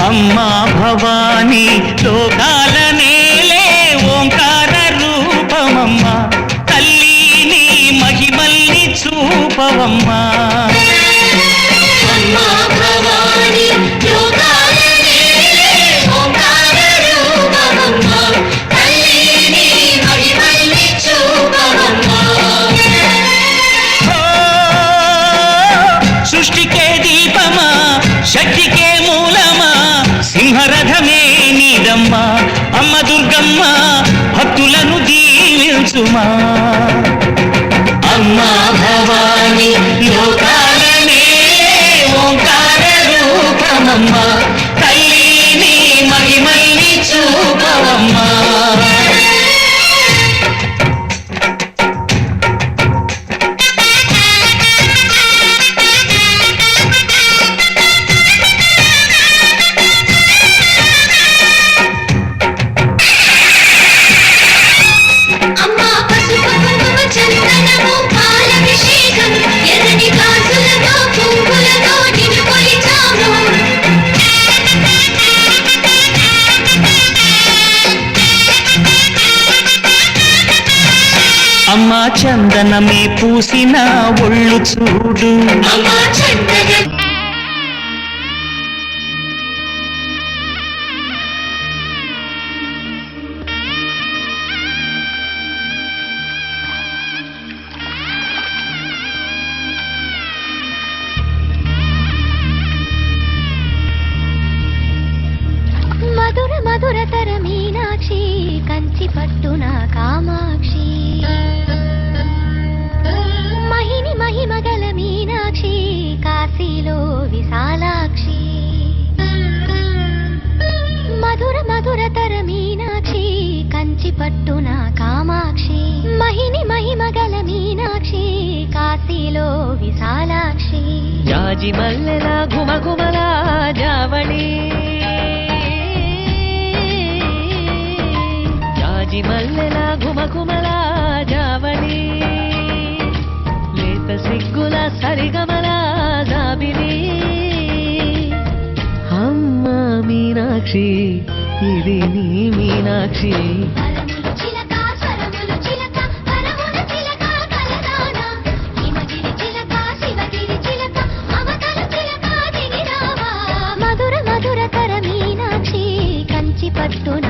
అమ్మా భవానీ లోకాల నేలే ఓంకార రూపమమ్మా, తల్లి నీ మహిమల్ని చూపవమ్మా. సృష్టికే దీపమా, శక్తికే మూలమా, సింహరథమే నీదమ్మా. అమ్మ దుర్గమ్మ భక్తులను దీవించుమా. అమ్మా భవానీ లోకాల నేలే ఓంకార రూపమమ్మా, తల్లి నీ మహిమల్ని చూపవమ్మా. అమ్మా చందనమే పూసిన ఒళ్ళు చూడు, మధుర మధురతర మీనాక్షి కంచి పట్టున కామాక్షి, మహిని మహిమగల మీనాక్షి కాశీలో విశాలాక్షి. మధుర మధురతర మీనాక్షి కంచి పట్టున కామాక్షి, మహిని మహిమగల మీనాక్షి కాశీలో విశాలాక్షి. జాజి మల్లెల ఘుమఘుమల జావళి, జాజి మల్లెల ఘుమఘుమల జావళి, లేత సిగ్గుల సరిగమల జాబిలి. అమ్మ మీనాక్షి ఇది నీ మీనాక్షి. మధుర మధురతర మీనాక్షి కంచి పట్టున